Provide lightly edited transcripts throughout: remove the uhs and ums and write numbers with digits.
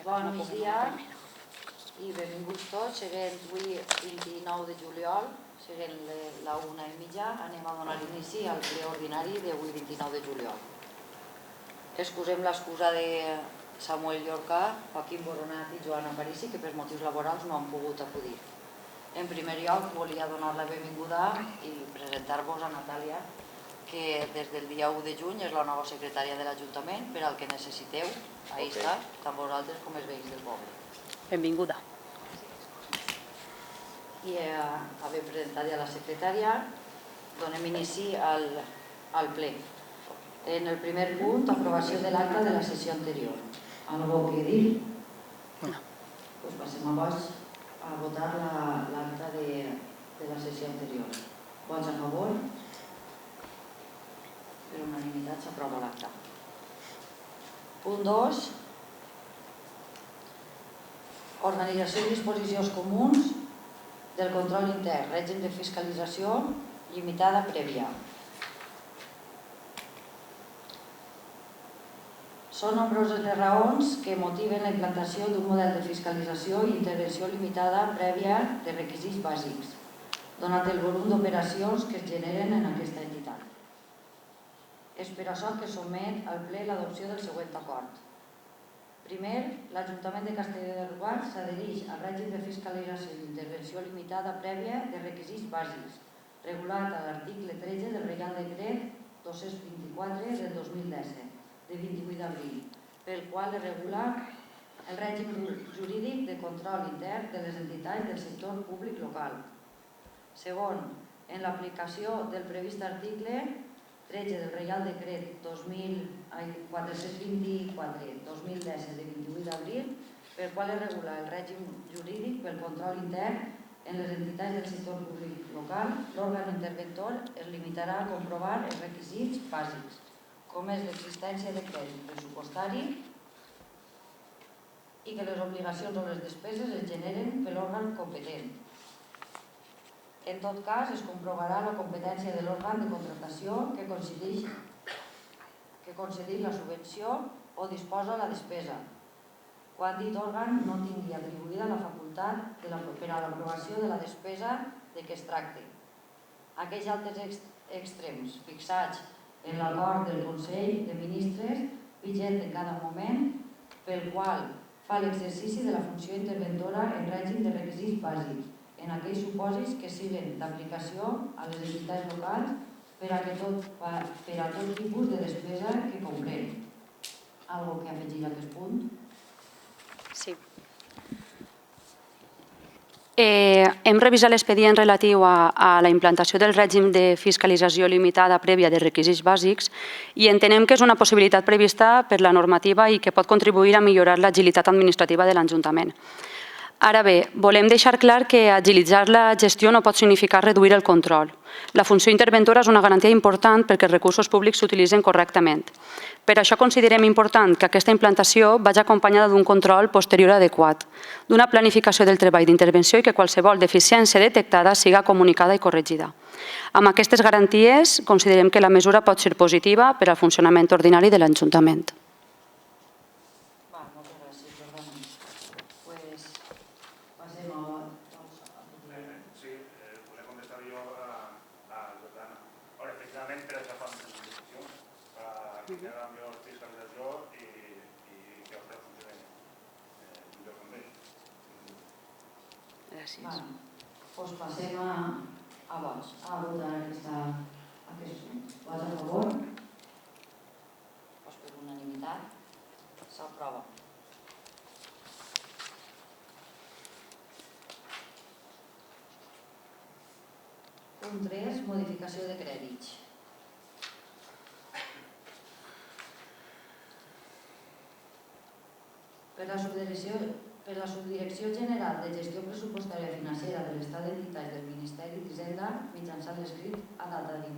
Bon migdia i benvinguts tots. Seguint avui 29 de juliol, seguint la 1:30, anem a donar inici al ple ordinari d'avui 29 de juliol. Excusem l'excusa de Samuel Llorca, Joaquim Boronat i Joan Aparici, que per motius laborals no han pogut acudir. En primer lloc, volia donar la benvinguda i presentar-vos a Natàlia, que des del dia 1 de juny és la nova secretària de l'Ajuntament. Per al que necessiteu, ahí està, tant vosaltres com els veïns del poble. Benvinguda. I havent presentat ja la secretària, donem inici al ple. En el primer punt, aprovació de l'acta de la sessió anterior. Algo que dir? No. Doncs passem a votar l'acta de la sessió anterior. Vots a favor? Per unanimitat s'aprova l'acta. Punt 2. Organització i disposicions comuns del control intern, règim de fiscalització limitada prèvia. Són nombroses les raons que motiven la implantació d'un model de fiscalització i intervenció limitada prèvia de requisits bàsics, donat el volum d'operacions que es generen en aquesta entitat. És per això que somet al ple l'adopció del següent acord. Primer, l'Ajuntament de Castelló de Rugat s'adhereix al règim de fiscalització i intervenció limitada prèvia de requisits bàsics, regulat a l'article 13 del Reial Decret 224 del 2017, de 28 d'abril, pel qual es regula el règim jurídic de control intern de les entitats del sector públic local. Segon, en l'aplicació del previst article 13 del Reial Decret 424-2017 de 28 d'abril, pel qual es regula el règim jurídic pel control intern en les entitats del sector públic local, l'òrgan interventor es limitarà a comprovar els requisits bàsics, com és l'existència de crèdit pressupostari i que les obligacions o les despeses es generen per l'òrgan competent. En tot cas, es comprovarà la competència de l'òrgan de contractació que concedeix la subvenció o disposa la despesa, quan dit òrgan no tingui atribuïda la facultat per a l'aprovació de la despesa de què es tracti. Aquells altres extrems fixats en l'acord del Consell de Ministres vigent en cada moment, pel qual fa l'exercici de la funció interventora en règim de requisits bàsics, en aquells supòsits que siguin d'aplicació a les entitats locals per a tot tipus de despesa que comprèn. Algo que afegir a aquest punt? Sí. Hem revisat l'expedient relatiu a la implantació del règim de fiscalització limitada prèvia de requisits bàsics i entenem que és una possibilitat prevista per la normativa i que pot contribuir a millorar l'agilitat administrativa de l'Ajuntament. Ara bé, volem deixar clar que agilitzar la gestió no pot significar reduir el control. La funció interventora és una garantia important perquè els recursos públics s'utilitzen correctament. Per això considerem important que aquesta implantació vagi acompanyada d'un control posterior adequat, d'una planificació del treball d'intervenció i que qualsevol deficiència detectada siga comunicada i corregida. Amb aquestes garanties, considerem que la mesura pot ser positiva per al funcionament ordinari de l'Ajuntament. Gràcies. Doncs passem a vots. A votar aquest punt. Vots a favor? Doncs per unanimitat s'aprova. Punt 3. Modificació de crèdits. Per la Subdirecció General de Gestió Pressupostària i Financera de l'Estat d'Entitats del Ministeri d'Hisenda, mitjançant l'escrit a data del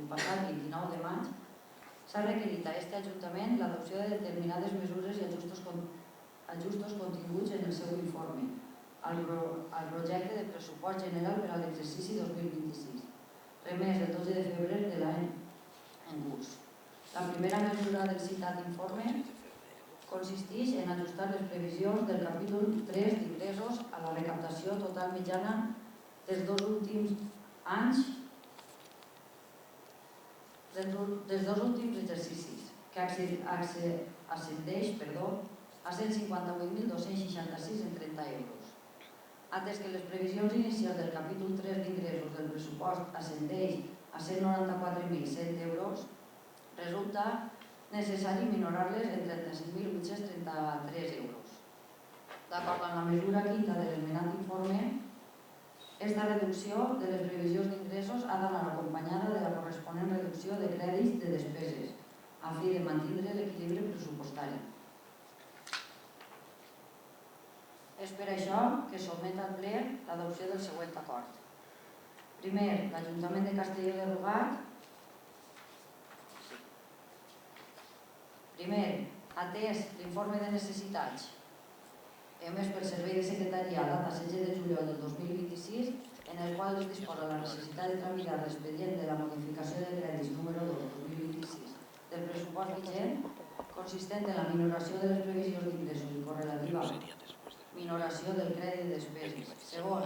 passat 29 de maig, s'ha requerit a aquest Ajuntament l'adopció de determinades mesures i ajustos continguts en el seu informe al projecte de pressupost general per a l'exercici 2026, remès el 12 de febrer de l'any en curs. La primera mesura del citat informe consisteix en ajustar les previsions del capítol 3 d'ingressos a la recaptació total mitjana dels dos últims exercicis, que ascendeix a 158.266,30 euros. Atès que les previsions inicials del capítol 3 d'ingressos del pressupost ascendeix a 194.100 euros, resulta necessari minorar-les en 35.833 euros. D'acord amb la mesura quinta de l'esmenat informe, esta reducció de les previsions d'ingressos ha d'anar acompanyada de la corresponent reducció de crèdits de despeses, a fi de mantenir l'equilibri pressupostari. És per això que sotmet al ple l'adopció del següent acord. Primer, l'Ajuntament de Castelló de Rugat. Primer, atès l'informe de necessitats emès pel Servei de Secretaria a data 16 de juliol del 2026, en el qual es disposa la necessitat de tramitar l'expedient de la modificació de crèdits número 2/2026 del pressupost vigent, consistent en la minoració de les previsions d'ingressos i correlativa minoració del crèdit de despeses. Segon,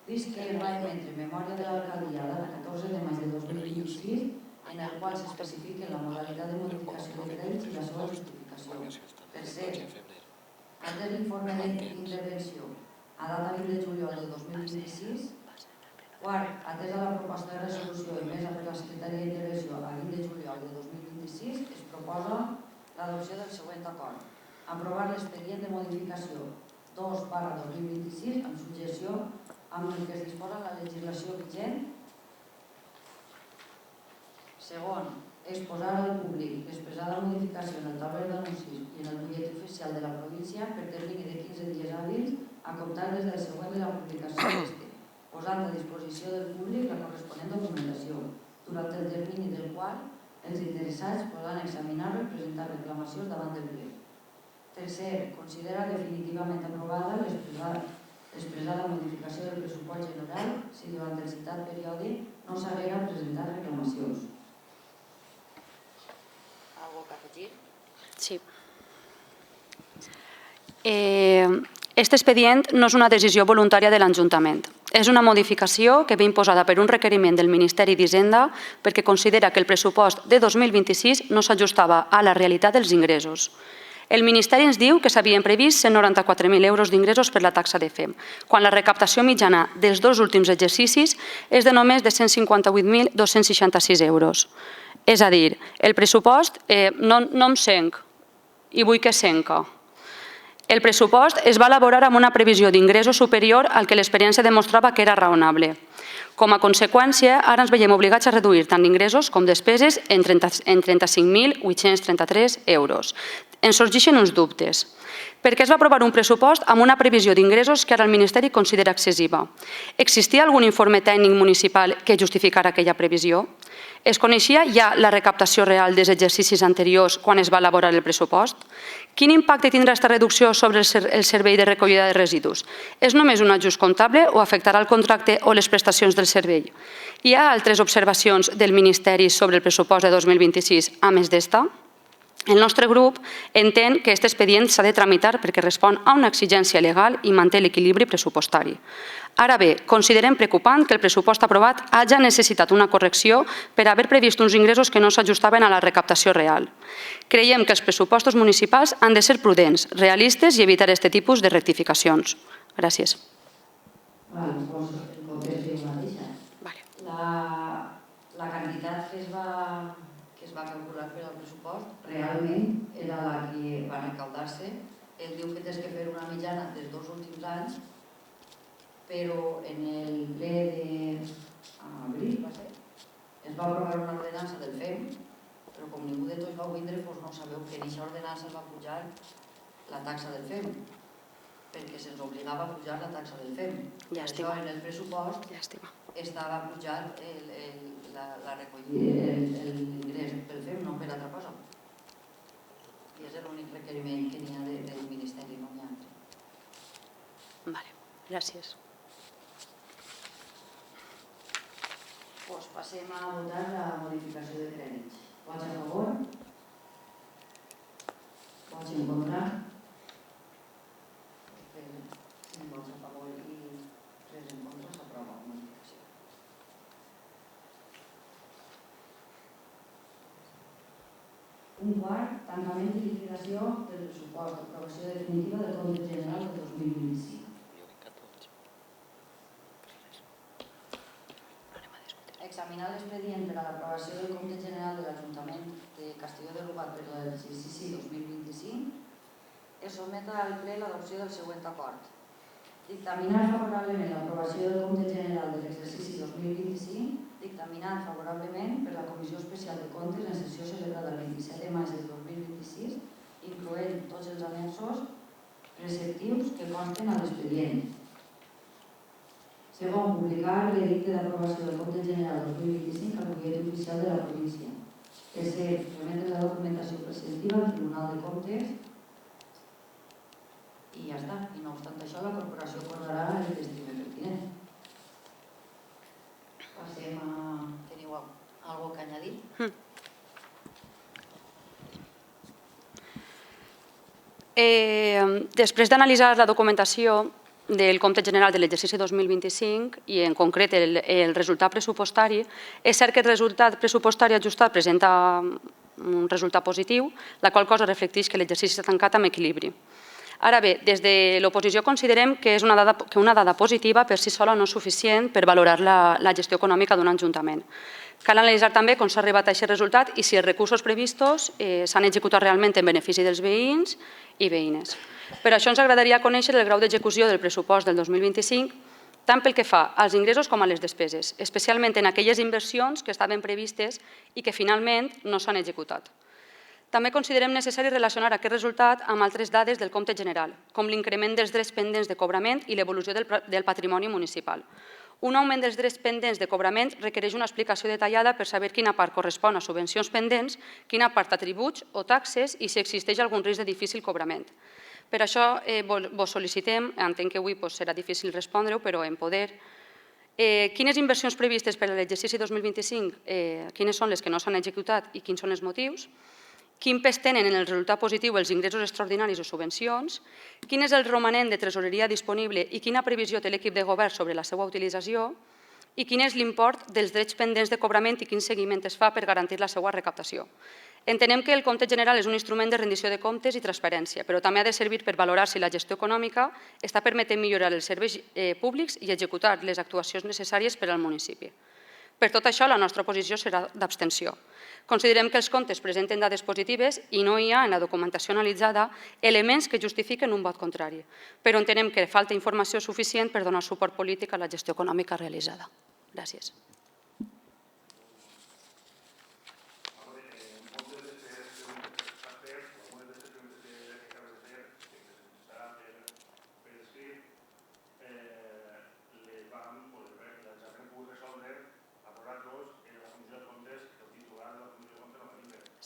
vist que es va emetre memòria de l'alcaldia a data 14 de maig de 2026, en el qual s'especifica la modalitat de modificació de crèdits i la seva justificació. Tercer, atès l'informe d'intervenció a data 20 de juliol del 2026. Quart, atesa la proposta de resolució emesa per la Secretaria d'Intervenció a 20 de juliol de 2026, es proposa l'adopció del següent acord. Aprovar l'expedient de modificació 2/2026 amb subjecció amb el que es disposa la legislació vigent. Segon, exposar al públic l'expressada modificació en el taulell d'anuncis i en el butlletí oficial de la província per termini de 15 dies hàbils a comptar des del següent de la publicació d'este, posant a disposició del públic la corresponent documentació, durant el termini del qual els interessats podran examinar-lo i presentar reclamacions davant del ple. Tercer, considera definitivament aprovada l'expressada modificació del pressupost general si durant el citat període no s'haguera presentat reclamacions. Algo que afegir? Sí. Este expedient no és una decisió voluntària de l'Ajuntament. És una modificació que ve imposada per un requeriment del Ministeri d'Hisenda perquè considera que el pressupost de 2026 no s'ajustava a la realitat dels ingressos. El Ministeri ens diu que s'havien previst 194.000 euros d'ingressos per la taxa de FEM, quan la recaptació mitjana dels dos últims exercicis és de només de 158.266 euros. És a dir, el pressupost no em senc i vull que senca. El pressupost es va elaborar amb una previsió d'ingressos superior al que l'experiència demostrava que era raonable. Com a conseqüència, ara ens veiem obligats a reduir tant ingressos com despeses en 35.833 euros. Ens sorgeixen uns dubtes. Per què es va aprovar un pressupost amb una previsió d'ingressos que ara el Ministeri considera excessiva? Existia algun informe tècnic municipal que justificara aquella previsió? Es coneixia ja la recaptació real dels exercicis anteriors quan es va elaborar el pressupost? Quin impacte tindrà aquesta reducció sobre el servei de recollida de residus? És només un ajust comptable o afectarà el contracte o les prestacions del servei? Hi ha altres observacions del Ministeri sobre el pressupost de 2026 a més d'esta? El nostre grup entén que aquest expedient s'ha de tramitar perquè respon a una exigència legal i manté l'equilibri pressupostari. Ara bé, considerem preocupant que el pressupost aprovat hagi necessitat una correcció per haver previst uns ingressos que no s'ajustaven a la recaptació real. Creiem que els pressupostos municipals han de ser prudents, realistes i evitar aquest tipus de rectificacions. Gràcies. La quantitat que es va calcular per al pressupost realment era la que va recaudar-se. Ell diu que tens que fer una mitjana dels dos últims anys, però en el ple d'abril es va aprovar una ordenança del FEM, però com ningú de tots vau vindre, no sabeu que en aquesta ordenança es va pujar la taxa del FEM, perquè se'ns obligava a pujar la taxa del FEM. Això en el pressupost estava pujat la recollida, l'ingrés pel FEM, no per altra cosa. I és l'únic requeriment que n'hi ha del Ministeri, no n'hi ha altre. Vale, gràcies. Passem a votar la modificació de crèdits. Vots a favor? Vots en contra? Un quart, tancament i liquidació del pressupost, aprovació definitiva del compte general de 2025. Examinar l'expedient per a l'aprovació del compte general de l'Ajuntament de Castelló de Rugat per l'exercici 2025, es somet al ple l'adopció del següent acord. Dictaminar favorablement l'aprovació del compte general de l'exercici 2025, dictaminat favorablement per la Comissió Especial de Comptes en sessió celebrada el 27 de maig del 2026, incloent tots els annexos preceptius que consten a l'expedient. Segon, publicar l'edicte d'aprovació del compte general 2025 al butlletí oficial de la província. Tercer, remetre la documentació preceptiva al Tribunal de Comptes i ja està. I no obstant això, la corporació acordarà el que estime pertinent. Passem a... Teniu alguna cosa que añadir? Després d'analitzar la documentació del compte general de l'exercici 2025 i en concret el resultat pressupostari, és cert que el resultat pressupostari ajustat presenta un resultat positiu, la qual cosa reflecteix que l'exercici s'ha tancat amb equilibri. Ara bé, des de l'oposició considerem que una dada positiva per si sola no és suficient per valorar la gestió econòmica d'un ajuntament. Cal analitzar també com s'ha arribat a aquest resultat i si els recursos previstos s'han executat realment en benefici dels veïns i veïnes. Per això ens agradaria conèixer el grau d'execució del pressupost del 2025, tant pel que fa als ingressos com a les despeses, especialment en aquelles inversions que estaven previstes i que finalment no s'han executat. També considerem necessari relacionar aquest resultat amb altres dades del compte general, com l'increment dels drets pendents de cobrament i l'evolució del patrimoni municipal. Un augment dels drets pendents de cobrament requereix una explicació detallada per saber quina part correspon a subvencions pendents, quina part a tributs o taxes i si existeix algun risc de difícil cobrament. Per això vos sol·licitem, entenc que avui serà difícil respondre-ho, però en poder, quines inversions previstes per a l'exercici 2025, quines són les que no s'han executat i quins són els motius, quin pes tenen en el resultat positiu els ingressos extraordinaris o subvencions, quin és el romanent de tresoreria disponible i quina previsió té l'equip de govern sobre la seva utilització i quin és l'import dels drets pendents de cobrament i quin seguiment es fa per garantir la seva recaptació. Entenem que el compte general és un instrument de rendició de comptes i transparència, però també ha de servir per valorar si la gestió econòmica està permetent millorar els serveis públics i executar les actuacions necessàries per al municipi. Per tot això, la nostra posició serà d'abstenció. Considerem que els comptes presenten dades positives i no hi ha en la documentació analitzada elements que justifiquen un vot contrari, però entenem que falta informació suficient per donar suport polític a la gestió econòmica realitzada. Gràcies.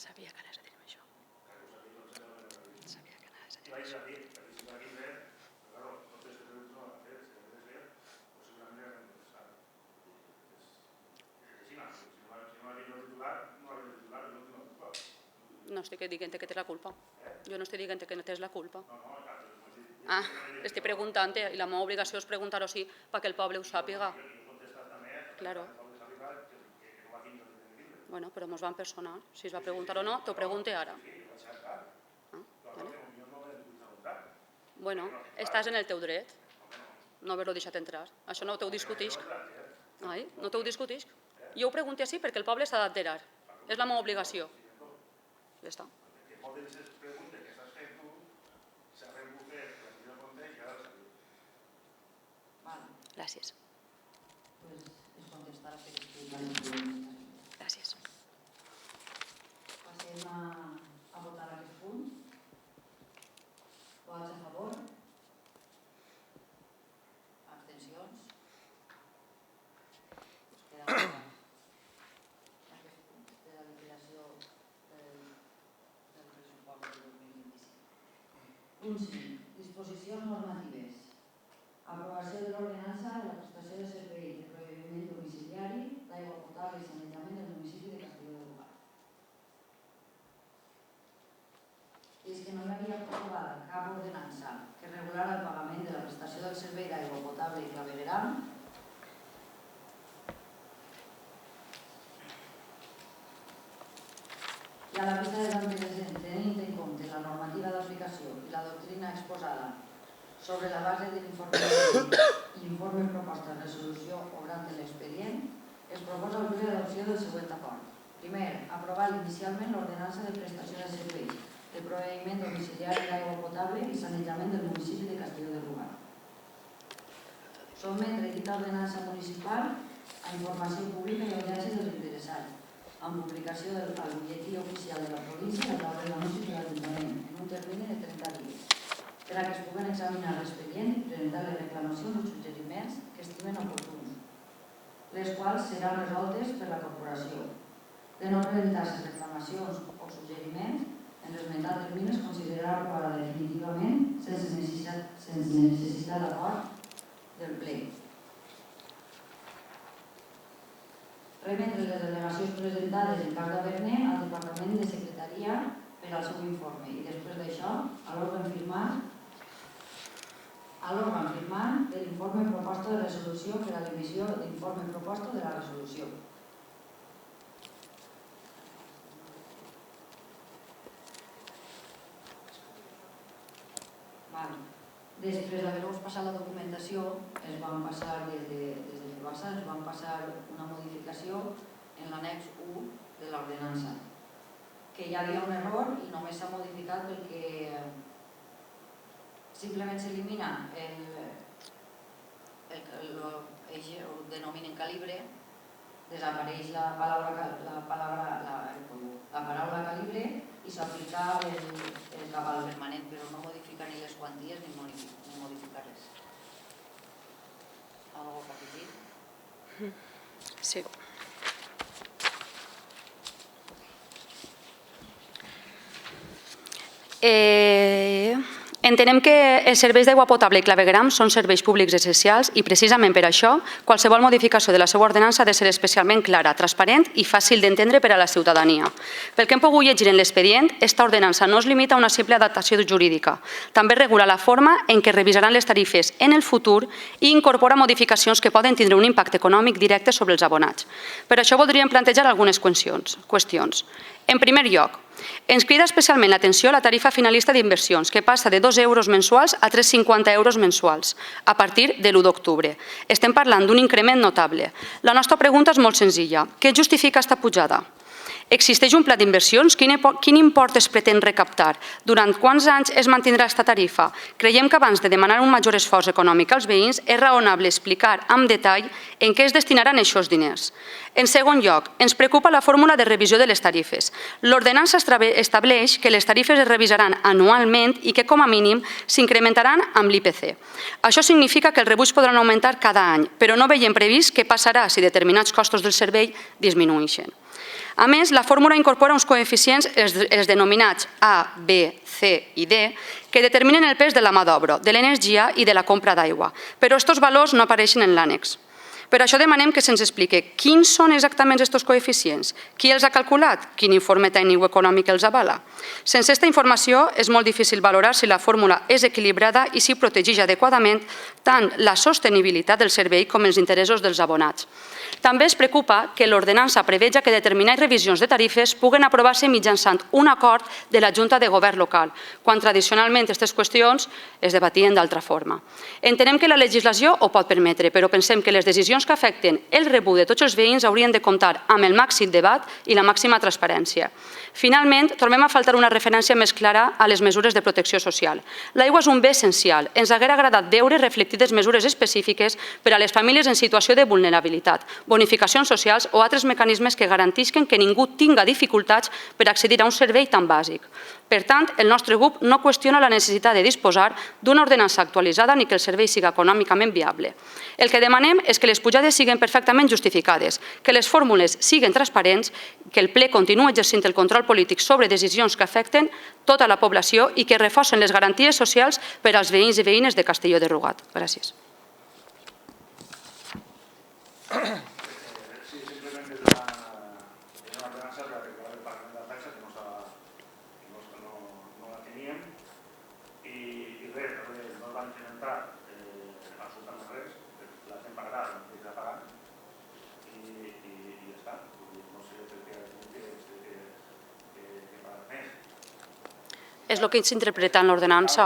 Sabia que anaves a dir-me això. Sabia que anaves a dir-me això. No estic dient que tens la culpa. Jo no estic dient que no tens la culpa. Estic preguntant i la meva obligació és preguntar-ho així perquè el poble ho sàpiga. Claro. Bueno, però ens van personar. Si es va preguntar o no, t'ho pregunte ara. Bueno, estàs en el teu dret. No haver-lo deixat entrar. Això no t'ho discutisc. No t'ho discutisc. Jo ho pregunto així perquè el poble s'ha d'enterar. És la meva obligació. Ja està. Gràcies. Gràcies. Passem a votar aquest punt. Vots a favor? Abstencions? Us queda aprovat aquest punt de la liquidació del pressupost del 2025. Punt 5. Disposicions normatives. Aprovació de l'ordenança de la prestació de servei de proveïment domiciliari d'aigua potable i sanejament del municipi de Castelló de Rugat. I és que no hi havia aprovada cap ordenança que regulara el pagament de la prestació del servei d'aigua potable i clavegueram i a la vista de les Sobre la base de l'informe proposta de resolució obrant de l'expedient, es proposa el ple d'adopció del següent acord. Primer, aprovar inicialment l'ordenança de prestació de serveis de proveïment domiciliari d'aigua potable i sanejament del municipi de Castelló de Rugat. Sotmetre dita ordenança municipal a informació pública i audiència dels interessats, amb publicació al butlletí oficial de la província i a través d'anuncis de l'Ajuntament en un termini de 30 dies, per a que es puguen examinar l'expedient i presentar les reclamacions o suggeriments que estimen oportuns, les quals seran resoltes per la corporació. De no presentar-se reclamacions o suggeriments, en l'esmentat termini es considerarà aprovada definitivament sense necessitat d'acord del ple. Remetre les al·legacions presentades en cas d'haver-ne al Departament de Secretaria per al seu informe i després d'això a l'òrgan firmant de l'informe proposta de resolució per a l'emissió d'informe proposta de la resolució. Després d'haver-vos passat la documentació, es van passar des de Barça, es van passar una modificació en l'annex 1 de l'ordenança, que hi havia un error i només s'ha modificat perquè simplement s'elimina el denominen calibre, desapareix la paraula calibre i s'aplica el cabal permanent, però no modifica ni les quanties ni modifica res. Algo que afegir? Sí. Entenem que els serveis d'aigua potable i clavegueram són serveis públics essencials i precisament per això qualsevol modificació de la seva ordenança ha de ser especialment clara, transparent i fàcil d'entendre per a la ciutadania. Pel que hem pogut llegir en l'expedient, aquesta ordenança no es limita a una simple adaptació jurídica. També regula la forma en què revisaran les tarifes en el futur i incorpora modificacions que poden tindre un impacte econòmic directe sobre els abonats. Per això voldríem plantejar algunes qüestions. En primer lloc, ens crida especialment l'atenció la tarifa finalista d'inversions, que passa de 2 euros mensuals a 3,50 euros mensuals a partir de l'1 d'octubre. Estem parlant d'un increment notable. La nostra pregunta és molt senzilla. Què justifica aquesta pujada? Existeix un pla d'inversions? Quin import es pretén recaptar? Durant quants anys es mantindrà aquesta tarifa? Creiem que abans de demanar un major esforç econòmic als veïns és raonable explicar amb detall en què es destinaran aquests diners. En segon lloc, ens preocupa la fórmula de revisió de les tarifes. L'ordenança estableix que les tarifes es revisaran anualment i que, com a mínim, s'incrementaran amb l'IPC. Això significa que els rebuts podran augmentar cada any, però no veiem previst què passarà si determinats costos del servei disminueixen. A més, la fórmula incorpora uns coeficients, els denominats A, B, C i D, que determinen el pes de la mà d'obra, de l'energia i de la compra d'aigua, però aquests valors no apareixen en l'ànex. Per això demanem que se'ns expliqui quins són exactament aquests coeficients, qui els ha calculat, quin informe tècnic o econòmic els avala. Sense aquesta informació és molt difícil valorar si la fórmula és equilibrada i si protegeix adequadament tant la sostenibilitat del servei com els interessos dels abonats. També es preocupa que l'ordenança preveja que determinades revisions de tarifes puguen aprovar-se mitjançant un acord de la Junta de Govern local, quan tradicionalment aquestes qüestions es debatien d'altra forma. Entenem que la legislació ho pot permetre, però pensem que les decisions que afecten el rebut de tots els veïns haurien de comptar amb el màxim debat i la màxima transparència. Finalment, trobem a faltar una referència més clara a les mesures de protecció social. L'aigua és un bé essencial. Ens hauria agradat veure reflectides mesures específiques per a les famílies en situació de vulnerabilitat, bonificacions socials o altres mecanismes que garantisquen que ningú tinga dificultats per accedir a un servei tan bàsic. Per tant, el nostre grup no qüestiona la necessitat de disposar d'una ordenança actualitzada ni que el servei sigui econòmicament viable. El que demanem és que les pujades siguin perfectament justificades, que les fórmules siguin transparents, que el ple continuï exercint el control polític sobre decisions que afecten tota la població i que reforcen les garanties socials per als veïns i veïnes de Castelló de Rugat. Gràcies. És el que s'interpreta en l'ordenança.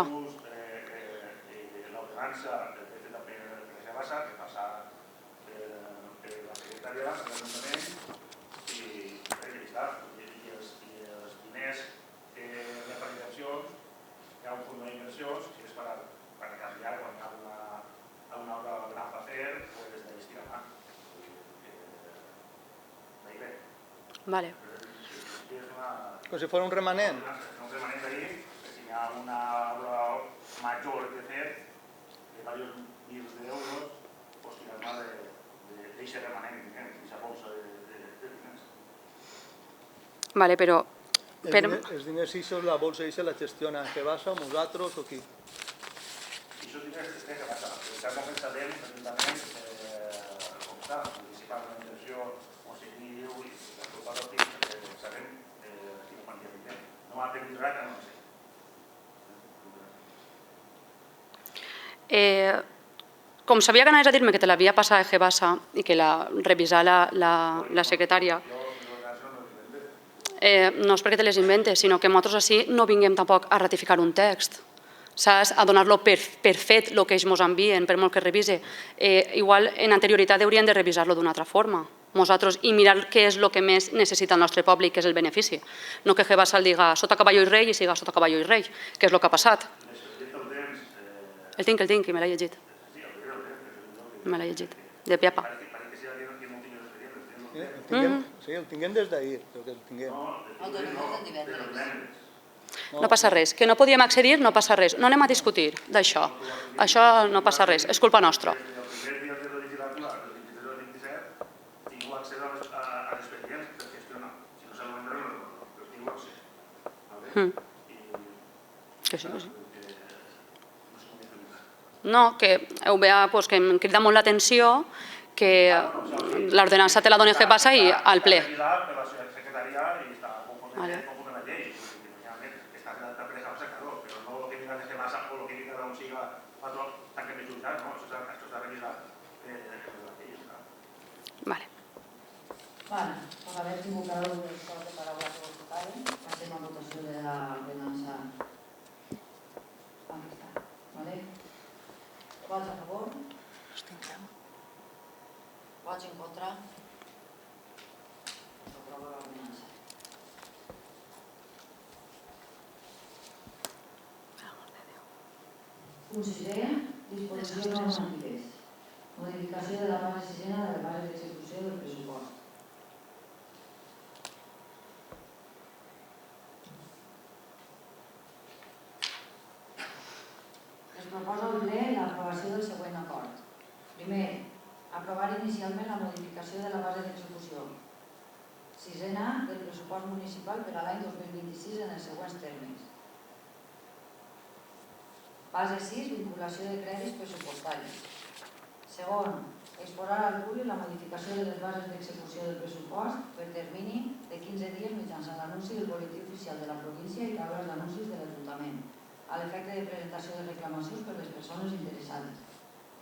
Vale. Com si fos un remanent. Un remanent d'ahir, que si hi ha una obra major que fer, de diversos milers d'euros, pues tirar-me d'aquest remanent, d'aquesta bolsa de diners. Vale, però... Els diners eixos, la bolsa eixa la gestiona Gebasa, nosaltres o qui? Aquests diners que té Gebasa, en cap moment sabem exactament com està, municipal d'administració, on se diu, i la culpa del temps, perquè sabem quina quantitat té. No m'ha tenit res que no sé. Com sabia que anaves a dir-me que te l'havia passat a Gebasa i que la revisar la secretària, no és perquè te les inventes, sinó que nosaltres així no vinguem tampoc a ratificar un text, saps? A donar-lo per fet el que ells ens envien, per molt que revise. Igual en anterioritat hauríem de revisar-lo d'una altra forma, nosaltres, i mirar què és el que més necessita el nostre poble i què és el benefici. No que Gebasa el diga sota caballo i rei i siga sota caballo i rei, que és el que ha passat. El tinc, i me l'he llegit. Me l'he llegit, de piapa. Sí, el tinguem des d'ahir, perquè el tinguem. No passa res. Que no podíem accedir, no passa res. No anem a discutir d'això. Això no passa res, és culpa nostra. Els primers dies de la legislatura, el 23 o el 27, tinc accés a l'expedient per gestionar. Si no se l'han doncs tinc accés. Que sí, que sí. No, que ho veia, que em crida molt l'atenció que l'ordenança te la dona Gebasa i al ple. Per la secretaria i està conforme a la llei. Està redactat per Gebasa, però no el que mira de Gebasa o el que mira d'on siga patró, tant que m'he jutjat, no? Això està revisat per la llei. Vale. Per haver tingut cada un dels torns de paraula que vos tocaven, passem a votació de l'ordenança. Aquí està. Vots a favor? Vots en contra? S'aprova l'ordenança. Punt 6è, disposicions normatives. Modificació de la base sisena de la base d'execució del pressupost. Es proposa al ple l'aprovació del següent acord. Primer, aprovar inicialment la modificació de la base d'execució. Sisena del pressupost municipal per a l'any 2026 en els següents termes. Base 6, vinculació de crèdits pressupostaris. Segon, exposar al públic la modificació de les bases d'execució del pressupost per termini de 15 dies mitjançant l'anunci del boletí oficial de la província i taules d'anuncis de l'Ajuntament, a l'efecte de presentació de reclamacions per les persones interessades.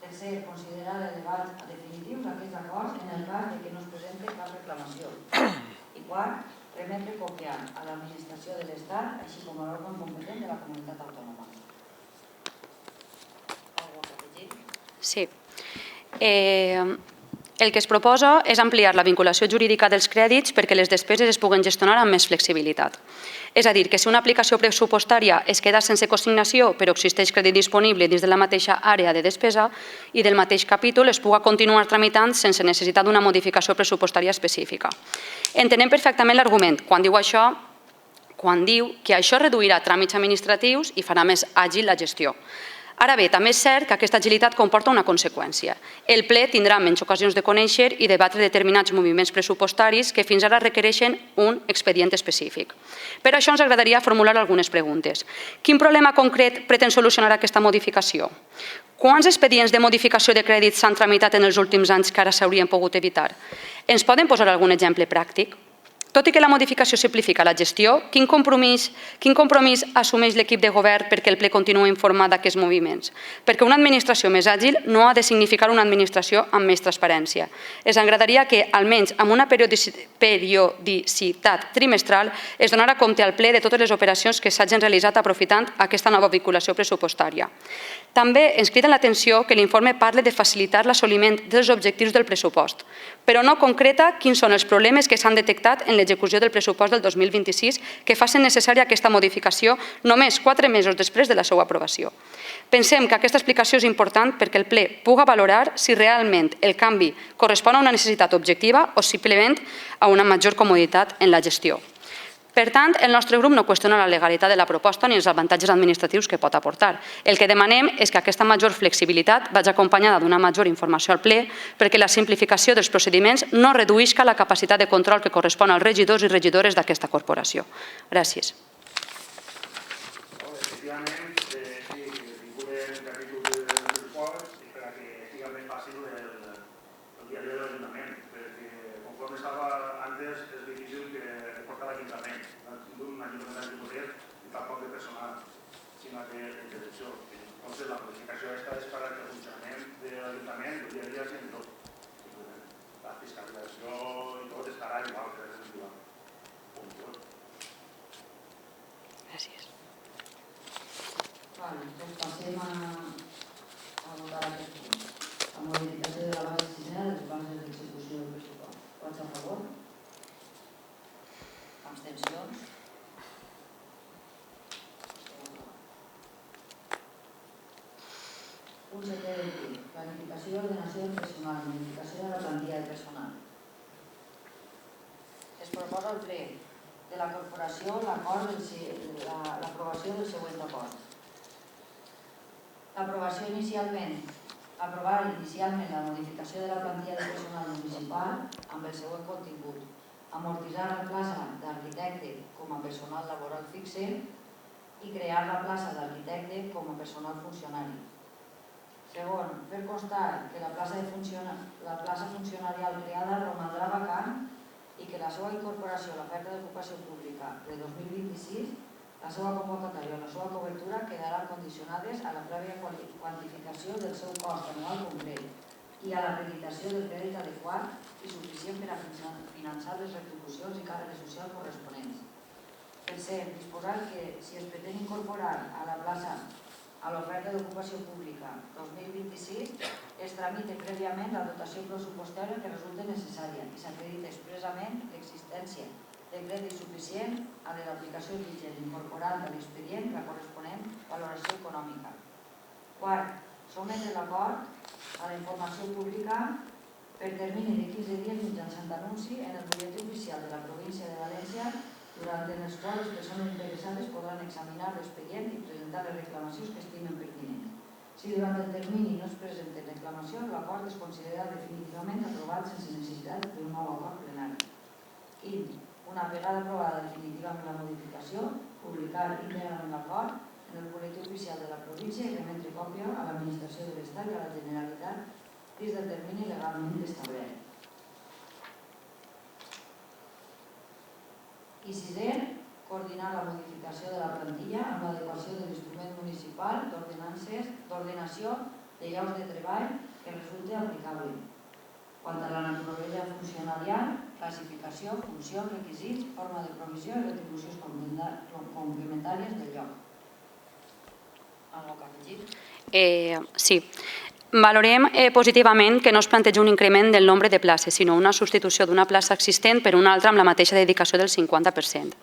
Tercer, considerar elevats a definitius aquests acords en el cas que no es presenti cap reclamació. I quart, remetre còpia a l'administració de l'Estat, així com a l'òrgan competent de la comunitat autònoma. Algú a afegir? Sí. El que es proposa és ampliar la vinculació jurídica dels crèdits perquè les despeses es puguen gestionar amb més flexibilitat. És a dir, que si una aplicació pressupostària es queda sense consignació però existeix crèdit disponible dins de la mateixa àrea de despesa i del mateix capítol es puga continuar tramitant sense necessitat d'una modificació pressupostària específica. Entenem perfectament l'argument quan diu això, quan diu que això reduirà tràmits administratius i farà més àgil la gestió. Ara bé, també és cert que aquesta agilitat comporta una conseqüència. El ple tindrà menys ocasions de conèixer i debatre determinats moviments pressupostaris que fins ara requereixen un expedient específic. Per això ens agradaria formular algunes preguntes. Quin problema concret pretén solucionar aquesta modificació? Quants expedients de modificació de crèdit s'han tramitat en els últims anys que ara s'haurien pogut evitar? Ens poden posar algun exemple pràctic? Tot i que la modificació simplifica la gestió, quin compromís assumeix l'equip de govern perquè el ple continuï informat d'aquests moviments? Perquè una administració més àgil no ha de significar una administració amb més transparència. Ens agradaria que, almenys amb una periodicitat trimestral, es donara compte al ple de totes les operacions que s'hagin realitzat aprofitant aquesta nova vinculació pressupostària. També ens crida l'atenció que l'informe parla de facilitar l'assoliment dels objectius del pressupost, però no concreta quins són els problemes que s'han detectat en l'execució del pressupost del 2026 que facin necessària aquesta modificació només 4 mesos després de la seva aprovació. Pensem que aquesta explicació és important perquè el ple puga valorar si realment el canvi correspon a una necessitat objectiva o simplement a una major comoditat en la gestió. Per tant, el nostre grup no qüestiona la legalitat de la proposta ni els avantatges administratius que pot aportar. El que demanem és que aquesta major flexibilitat vagi acompanyada d'una major informació al ple perquè la simplificació dels procediments no reduïsca la capacitat de control que correspon als regidors i regidores d'aquesta corporació. Gràcies. Efectivament, sí, vinculem el capítol del pressupost i perquè sigui més fàcil el dia a dia de l'Ajuntament, perquè conforme estava antes és difícil que portar l'Ajuntament, d'un Ajuntament de poder i tampoc de personal, sinó de direcció. Entonces, la modificació aquesta és per al funcionament de l'Ajuntament, el dia a dia sigui tot. La fiscalització i tot estarà igual que la Gràcies. Doncs passem a votar aquest punt. La modificació de la base sisena de les bases d'execució del pressupost. Vots a favor? Abstencions? Punt 7 del punt. Planificació i ordenació del personal. Modificació de la plantilla de personal. Es proposa al ple de la corporació l'aprovació del següent acord. Aprovar inicialment la modificació de la plantilla de personal municipal amb el següent contingut. Amortitzar la plaça d'arquitecte com a personal laboral fixe i crear la plaça d'arquitecte com a personal funcionari. Segon, fer constar que la plaça funcionarial creada romandrà vacant i que la seva incorporació a l'oferta d'ocupació pública de 2026, la seva convocatòria o la seva cobertura quedaran condicionades a la prèvia quantificació del seu cost anual concret i a l'acreditació del crèdit adequat i suficient per a finançar les retribucions i càrregues socials corresponents. Tercer, disposar que si es pretén incorporar a la plaça a l'oferta d'ocupació pública 2026 es tramite prèviament la dotació pressupostària que resulte necessària i s'acredita expressament l'existència de crèdit suficient a l'aplicació vigent incorporant a l'expedient la corresponent valoració econòmica. Quart, sotmetre l'acord a la informació pública per termini de 15 dies mitjançant anunci en el butlletí oficial de la província de València durant els quals les persones interessades podran examinar l'expedient i presentar les reclamacions que estimen pertinents. Si durant el termini no es presenten reclamacions, l'acord es considera definitivament aprovat sense necessitat d'un nou acord plenari. Quint, una vegada aprovada definitivament la modificació, publicar íntegrament l'acord en el butlletí oficial de la província i remetre còpia a l'Administració de l'Estat i a la Generalitat dins del termini legalment establert. I sisè, coordinar la modificació de la plantilla amb l'adequació de l'instrument municipal d'ordenació de llocs de treball que resulti aplicable. Quant a la naturalesa funcionarial, classificació, funcions, requisits, forma de provisió i retribucions complementàries del lloc. Algo que afegir? Sí. Valorem positivament que no es plantegi un increment del nombre de places, sinó una substitució d'una plaça existent per una altra amb la mateixa dedicació del 50%.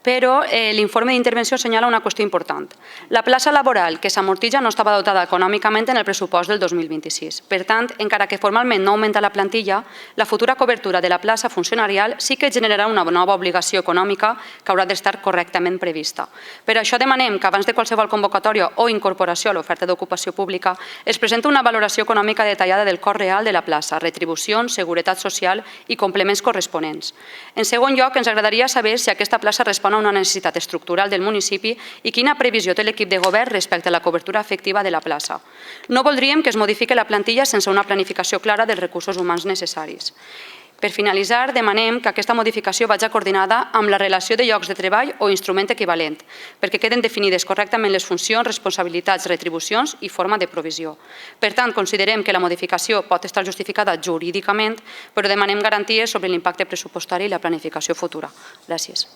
Però l'informe d'intervenció assenyala una qüestió important. La plaça laboral que s'amortitza no estava dotada econòmicament en el pressupost del 2026. Per tant, encara que formalment no augmenta la plantilla, la futura cobertura de la plaça funcionarial sí que generarà una nova obligació econòmica que haurà d'estar correctament prevista. Per això demanem que abans de qualsevol convocatòria o incorporació a l'oferta d'ocupació pública es presenti una valoració econòmica detallada del cost real de la plaça, retribucions, seguretat social i complements corresponents. En segon lloc, ens agradaria saber si aquesta plaça respon a una necessitat estructural del municipi i quina previsió té l'equip de govern respecte a la cobertura efectiva de la plaça. No voldríem que es modifiqui la plantilla sense una planificació clara dels recursos humans necessaris. Per finalitzar, demanem que aquesta modificació vagi coordinada amb la relació de llocs de treball o instrument equivalent, perquè queden definides correctament les funcions, responsabilitats, retribucions i forma de provisió. Per tant, considerem que la modificació pot estar justificada jurídicament, però demanem garanties sobre l'impacte pressupostari i la planificació futura. Gràcies.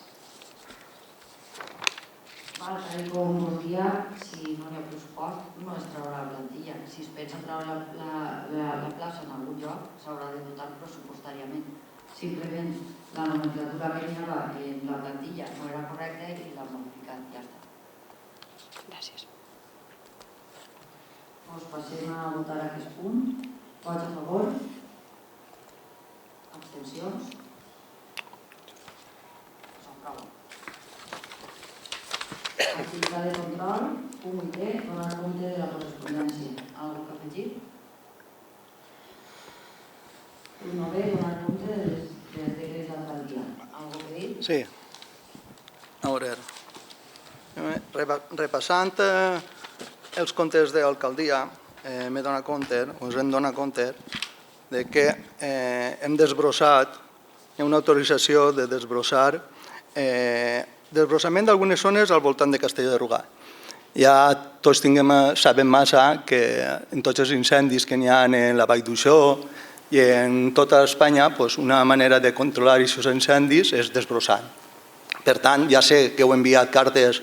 Tal com us dia, si no hi ha pressupost, no es traurà la plantilla. Si es pensa treure la plaça en algun lloc, s'haurà de dotar pressupostàriament. Simplement la nomenclatura venia en la plantilla no era correcta i l'ha modificat, ja està. Gràcies. Doncs passem a votar aquest punt. Vots a favor? Abstencions? S'aprova. Activitat de control, punt 8, donar compte de la correspondència. Algú que afegir? Punt 9, donar compte dels decrets d'alcaldia. Algú que dir? Sí. A veure, repassant els comptes d'alcaldia, m'he donat compte, us hem donat compte, de que hem desbrossat, hi ha una autorització de desbrossar desbrossament d'algunes zones al voltant de Castelló de Rugat. Ja tots sabem massa que en tots els incendis que n'hi ha en la Vall d'Uixó i en tota Espanya, una manera de controlar aquests incendis és desbrossant. Per tant, ja sé que heu enviat cartes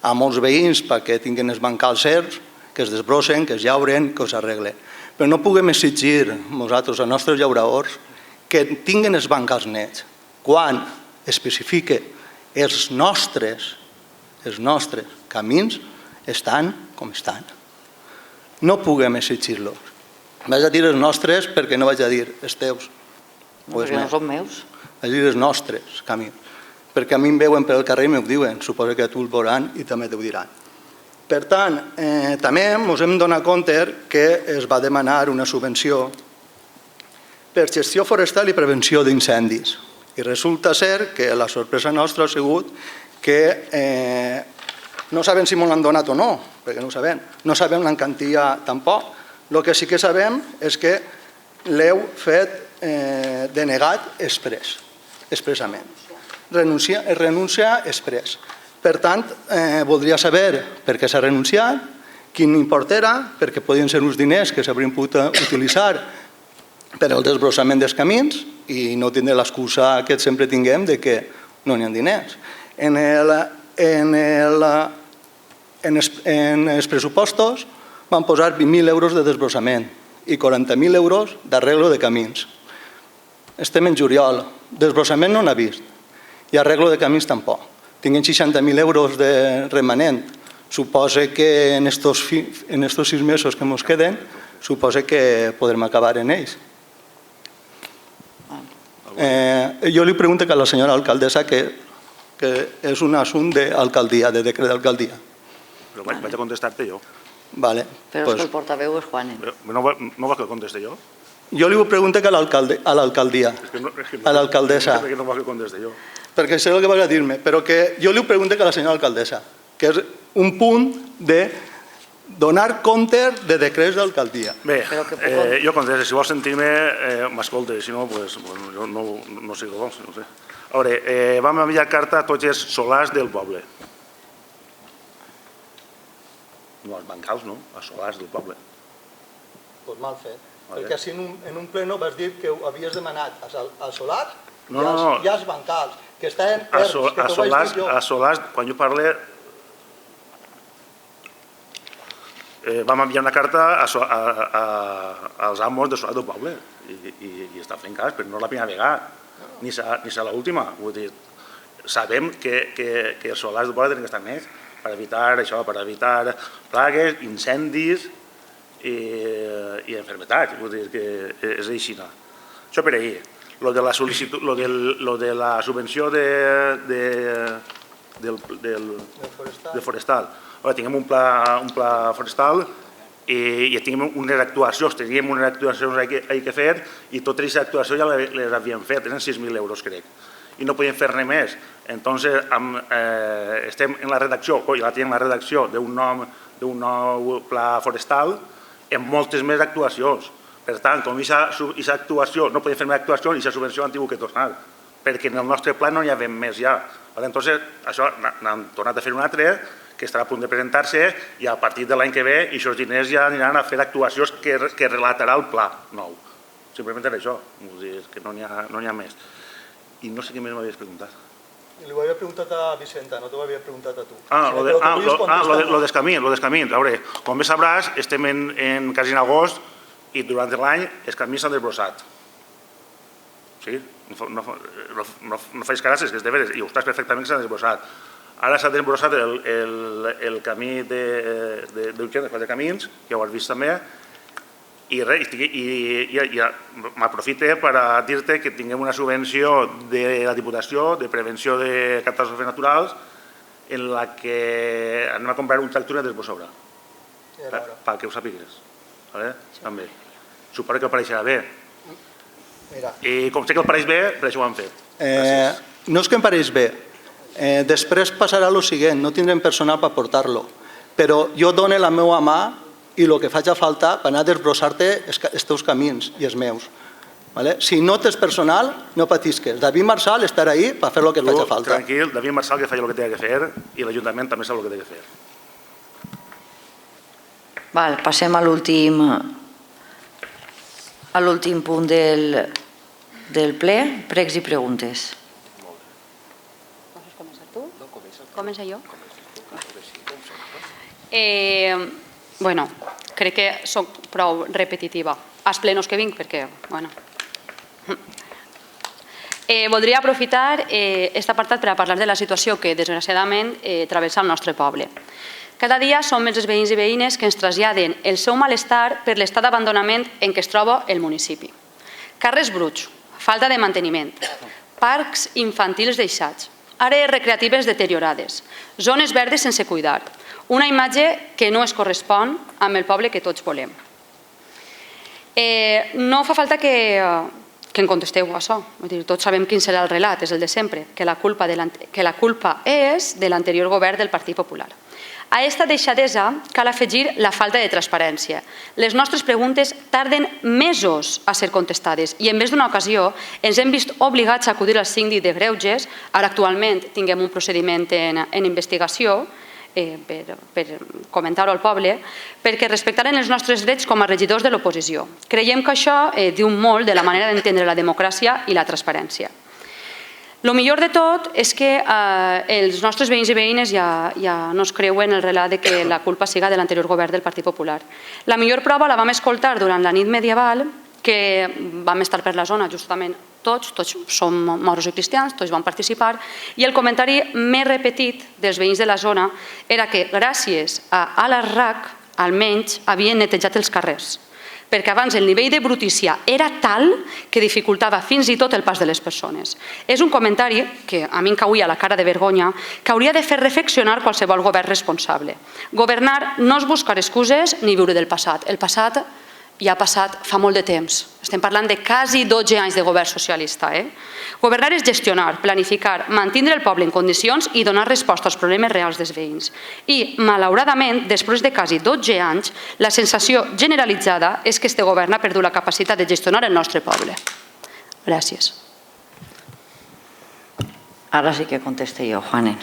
a molts veïns perquè tinguin els bancals certs, que es desbrossen, que es llauren, que s'arreglen. Però no puguem exigir nosaltres, els nostres llauradors, que tinguin els bancals nets quan especifique els nostres camins estan com estan. No puguem exigir-los. Vaig a dir els nostres perquè no vaig a dir els teus. Perquè no són meus. Vaig a dir els nostres camins. Perquè a mi em veuen pel carrer i m'ho diuen. Suposo que tu el veuran i també t'ho diran. Per tant, també ens hem donat compte que es va demanar una subvenció per gestió forestal i prevenció d'incendis. I resulta ser que la sorpresa nostra ha sigut que no sabem si ens l'han donat o no, perquè no ho sabem. No sabem la quantia tampoc. El que sí que sabem és que l'heu fet denegat expressament. Renúncia express. Per tant, voldria saber per què s'ha renunciat, quin import era, perquè podien ser uns diners que s'haurien pogut utilitzar per al desbrossament dels camins i no tindre l'excusa que sempre tinguem de que no n'hi ha diners. En els pressupostos van posar 20.000 euros de desbrossament i 40.000 euros d'arreglo de camins. Estem en juliol, desbrossament no n'ha vist i arreglo de camins tampoc. Tinguem 60.000 euros de remanent. Suposa que en estos 6 mesos que ens queden, suposa que podrem acabar en ells. Jo li pregunto a la senyora alcaldessa que és un assumpte d'alcaldia, de decret d'alcaldia. Però vaig a contestar-te jo. Vale. Però és que el portaveu és Juan. No vols que conteste jo? Jo li pregunto a l'alcaldia, a l'alcaldessa. Per què no vols que conteste jo? Perquè sé el que vas a dir-me, però que jo li pregunto a la senyora alcaldessa, que és un punt de donar compte de decrets d'alcaldia. Bé, jo contesto, si vols sentir-me, m'escolta, si no, jo no sé com, no sé. A veure, vam enviar carta a tots els solars del poble. No als bancals, no, als solars del poble. Doncs mal fet, perquè així en un pleno vas dir que havies demanat als solars i als bancals, que estaven perds, que t'ho vaig dir jo. A solars, quan jo parle, vam enviar una carta als amos de solars del poble i està fent cas, però no és la primera vegada, ni serà l'última. Sabem que els solars del poble tenen que estar més per evitar això, per evitar plagues, incendis i enfermetats. Vull dir que és així. Això per ahir. Lo de la subvenció del forestal. Tinguem un pla forestal i tinguem unes actuacions, teníem unes actuacions que fer i totes aquestes actuacions ja les havíem fet, eren 6.000 euros, crec. I no podíem fer res més. Entonces, estem en la redacció, ja tenim la redacció d'un nou pla forestal amb moltes més actuacions. Per tant, com aquesta actuació, no podem fer més actuacions i aquesta subvenció l'han tingut que tornar, perquè en el nostre pla no n'hi havia més ja. Entonces, això n'han tornat a fer un altre, que estarà a punt de presentar-se, i a partir de l'any que ve, aquests diners ja aniran a fer actuacions que relatarà el pla nou. Simplement és això, que no n'hi ha més. I no sé què més m'havies preguntat. Li ho havia preguntat a Vicenta, no t'ho havia preguntat a tu. Lo dels camins. A veure, com bé sabràs, estem quasi en agost i durant l'any els camins s'han desbrossat. Sí, no faig gràcies, que és de veres, i ho estàs perfectament que s'ha desbrossat. Ara s'ha desbrossat el camí d'Urgent, de camins, ja ho has vist també, i m'aprofite per dir-te que tinguem una subvenció de la Diputació de prevenció de catàstrofes naturals en la que anem a comprar un tractor i una desbrossora, perquè ho sàpigues. També. Suposo que el pareixerà bé. I com sé que el pareix bé, per això ho han fet. No és que em pareix bé. Després passarà el següent, no tindrem personal per portar-lo, però jo dono la meva mà i el que faig a falta per anar a desbrossar-te els teus camins i els meus. Si no tens personal, no patisques. David Marçal estarà ahí per fer el que faig a falta. Tranquil, David Marçal que faci el que té que fer i l'Ajuntament també sap el que té que fer. Passem a l'últim punt del ple, pregs i preguntes. Vols començar tu? Comença jo? Bueno, crec que soc prou repetitiva. Als plenos que vinc, perquè, bueno... Voldria aprofitar aquest apartat per a parlar de la situació que, desgraciadament, travessa el nostre poble. Cada dia som més els veïns i veïnes que ens traslladen el seu malestar per l'estat d'abandonament en què es troba el municipi. Carrers bruts, falta de manteniment, parcs infantils deixats, àrees recreatives deteriorades, zones verdes sense cuidar, una imatge que no es correspon amb el poble que tots volem. No fa falta que em contesteu a això. Tots sabem quin serà el relat, és el de sempre, que la culpa és de l'anterior govern del Partit Popular. A aquesta deixadesa cal afegir la falta de transparència. Les nostres preguntes tarden mesos a ser contestades i en més d'una ocasió ens hem vist obligats a acudir al síndic de greuges, ara actualment tinguem un procediment en investigació, per comentar-ho al poble, perquè respectaren els nostres drets com a regidors de l'oposició. Creiem que això diu molt de la manera d'entendre la democràcia i la transparència. El millor de tot és que els nostres veïns i veïnes ja no es creuen el relat que la culpa siga de l'anterior govern del Partit Popular. La millor prova la vam escoltar durant la nit medieval, que vam estar per la zona justament tots som moros i cristians, tots vam participar, i el comentari més repetit dels veïns de la zona era que gràcies a l'ARRAC almenys havien netejat els carrers, perquè abans el nivell de brutícia era tal que dificultava fins i tot el pas de les persones. És un comentari que a mi em cauia la cara de vergonya, que hauria de fer reflexionar qualsevol govern responsable. Governar no és buscar excuses ni viure del passat. El passat ja ha passat fa molt de temps. Estem parlant de quasi 12 anys de govern socialista. Governar és gestionar, planificar, mantindre el poble en condicions i donar resposta als problemes reals dels veïns. I, malauradament, després de quasi 12 anys, la sensació generalitzada és que este govern ha perdut la capacitat de gestionar el nostre poble. Gràcies. Ara sí que conteste jo, Juanen.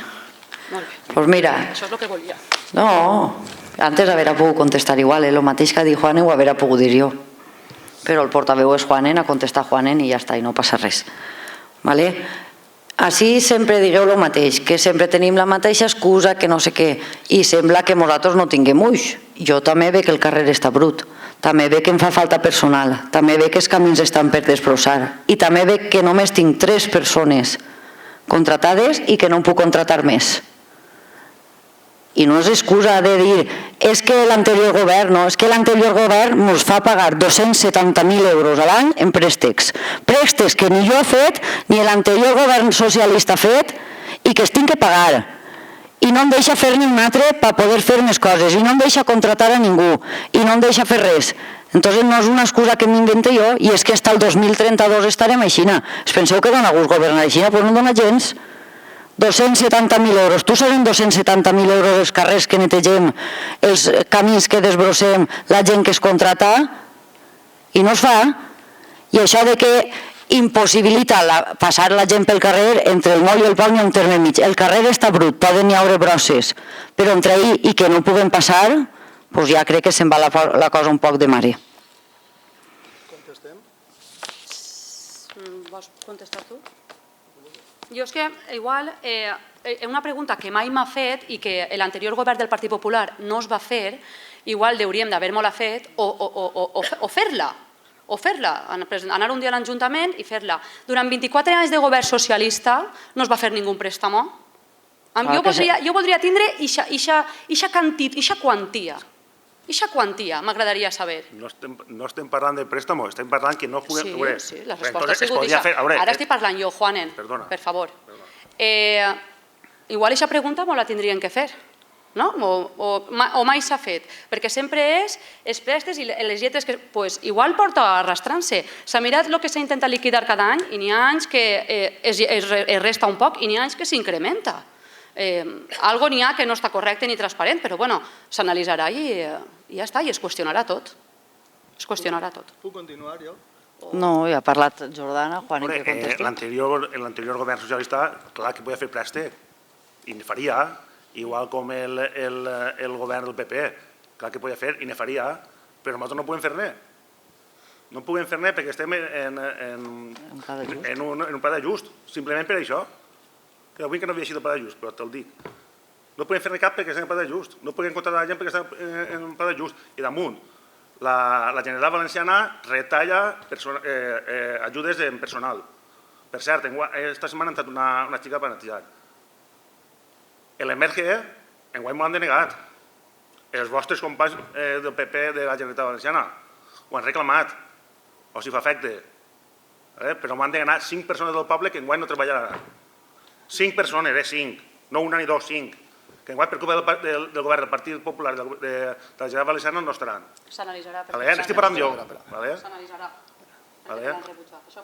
Molt bé. Doncs mira... Això és el que volia. No, antes haver pogut contestar igual, el mateix que ha dit Juanen ho haver pogut dir jo. Però el portaveu és Juanen, ha contestat Juanen i ja està, i no passa res. Així sempre digueu el mateix, que sempre tenim la mateixa excusa, que no sé què, i sembla que nosaltres no tinguem ulls. Jo també veig que el carrer està brut, també veig que em fa falta personal, també veig que els camins estan per desbrossar, i també veig que només tinc 3 persones contratades i que no en puc contratar més. I no és excusa de dir és que l'anterior govern, no, és que l'anterior govern ens fa pagar 270.000 euros a l'any en préstecs. Préstecs que ni jo he fet, ni l'anterior govern socialista ha fet i que es tinc que pagar. I no em deixa fer ni un altre per poder fer més coses, i no em deixa contratar a ningú, i no em deixa fer res. Entonces no és una excusa que m'invente jo, i és que fins al 2032 estarem així. Es penseu que dona gust governar així? Doncs no dona gens. 270.000 euros. Tu sabem 270.000 euros els carrers que netegem, els camins que desbrossem, la gent que es contrata, i no es fa. I això de que impossibilita passar la gent pel carrer, entre el moll i el pont hi ha un terme mig. El carrer està brut, poden hi haure brosses, però entre ell i que no puguem passar, doncs ja crec que se'n va la cosa un poc de mare. Contestem? Vols contestar tu? Jo és que, igual, una pregunta que mai m'ha fet i que l'anterior govern del Partit Popular no es va fer, igual hauríem d'haver-me-la fet o fer-la. o fer-la, anar un dia a l'Ajuntament i fer-la. Durant 24 anys de govern socialista no es va fer ningú préstamo. Jo voldria tindre eixa quantia. Eixa quantia, m'agradaria saber. No estem parlant de préstamo, estem parlant que no puguem... Sí, la resposta ha sigut eixa. Ara estic parlant jo, Juanen, per favor. Igual eixa pregunta me la tindrien que fer, no? O mai s'ha fet, perquè sempre és els préstecs i les lletres que... Igual porta arrastrant-se. S'ha mirat el que s'ha intentat liquidar cada any i n'hi ha anys que es resta un poc i n'hi ha anys que s'incrementa. Algo n'hi ha que no està correcte ni transparent, però bueno, s'analitzarà i ja està, i es qüestionarà tot. Es qüestionarà tot. Puc continuar jo? No, ja ha parlat Jordana, Juan, i que contesti. L'anterior govern socialista, clar que podia fer préstec, i ne faria, igual com el govern del PP, clar que podia fer i ne faria, però nosaltres no podem fer res. No podem fer res perquè estem en un pla d'ajust, simplement per això. Que avui que no havia sigut pla d'ajust, però te'l dic. No podem fer-ne cap perquè estem en pla d'ajust. No podem contratar gent perquè estem en un pla d'ajust. I damunt, la Generalitat Valenciana retalla ajudes en personal. Per cert, esta setmana ha entrat una xica per netejar. L'Emerge, enguany m'ho han denegat. Els vostres companys del PP de la Generalitat Valenciana ho han reclamat, o si fa efecte. Però m'han denegat 5 persones del poble que enguany no treballaran. 5 persones, 5, no una ni dos, 5, que enguany per culpa del govern del Partit Popular de la Generalitat Valenciana no estaran. S'analitzarà. Estic parlant jo. S'analitzarà.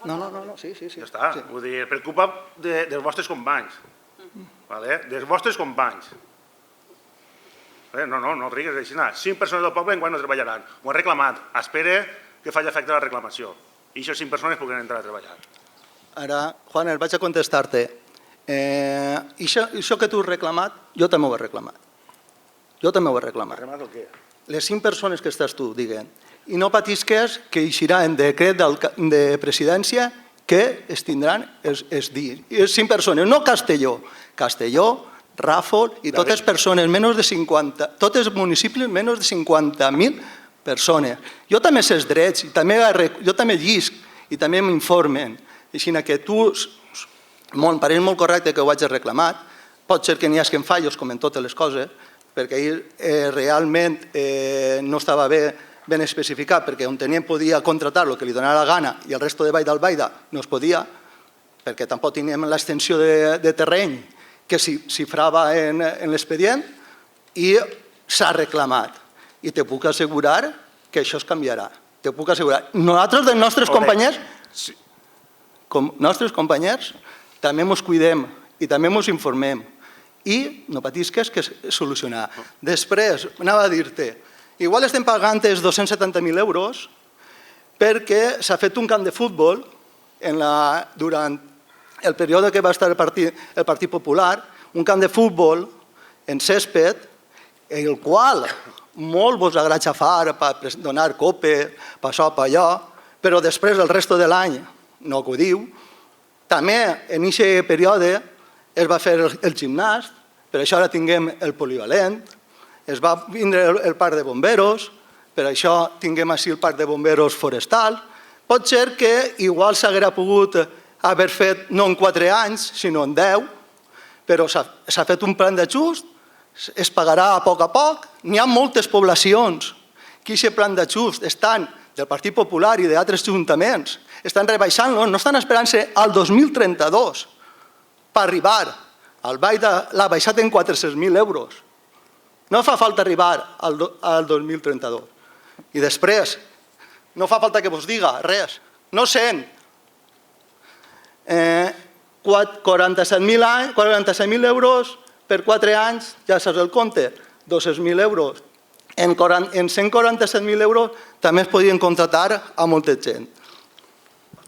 No, sí. Ja està, vull dir, per culpa dels vostres companys. Dels vostres companys. No rigues així. 5 persones del poble enguany no treballaran. Ho han reclamat. Espera que faci efecte la reclamació. I aquestes 5 persones podran entrar a treballar. Ara, Juan, vaig a contestar-te. Això que tu has reclamat, jo també ho he reclamat. Reclamat el què? Les 5 persones que estàs tu dient. I no patisques que eixirà en decret de presidència que es tindran els 5 persones, no Castelló, Ràfol i totes persones, tots els municipis menys de 50.000 persones. Jo també sé els drets, jo també llisc i també m'informen. Així que tu... Em pareix molt correcte que ho hagis reclamat. Pot ser que n'hi hagi fallos, com en totes les coses, perquè ahir realment no estava ben especificat, perquè on tenien podia contratar el que li donava la gana i el resto de Vall d'Albaida no es podia, perquè tampoc teníem l'extensió de terreny que xifrava en l'expedient, i s'ha reclamat. I te puc assegurar que això es canviarà. Te puc assegurar. Nosaltres, dels nostres companys, també ens cuidem i també ens informem. I no patisques que es solucionarà. Després, anava a dir-te, igual estem pagant els 270.000 euros perquè s'ha fet un camp de futbol durant el període que va estar el Partit Popular, un camp de futbol en césped, el qual molt vos agrada xafar per donar cope, per això, per allò, però després el resto de l'any no ho diu. També en aquest període es va fer el gimnàs, per això ara tinguem el polivalent, es va vindre el parc de bomberos, per això tinguem així el parc de bomberos forestal. Pot ser que igual s'haguera pogut haver fet no en 4 anys, sinó en 10, però s'ha fet un plan d'ajust, es pagarà a poc, n'hi ha moltes poblacions que aquest plan d'ajust estan del Partit Popular i d'altres ajuntaments, estan rebaixant-lo, no estan esperant-se al 2032 per arribar al Vall de la baixat en 400.000 euros. No fa falta arribar al 2032. I després, no fa falta que vos diga res, no 100, 47.000 euros per 4 anys, ja saps el compte, 200.000 euros. En 147.000 euros també es podien contratar a molta gent.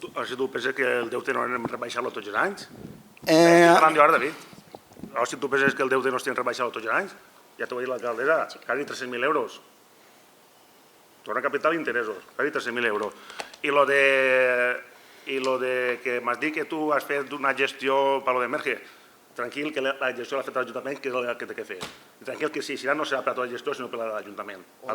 O si tu penses que el deute no hem rebaixat tots els anys? Estic parlant jo ara, David. O si tu penses que el deute no estem rebaixat tots els anys? Ja t'ho va dir l'alcaldessa, quasi 300.000 euros. Torna capital i interessos, quasi 300.000 euros. I lo de que m'has dit que tu has fet una gestió per lo de Merge, tranquil, que la gestió l'ha fet l'Ajuntament, que és el que té que fer. Tranquil, que si no serà per a tota la gestió, sinó per a l'Ajuntament. O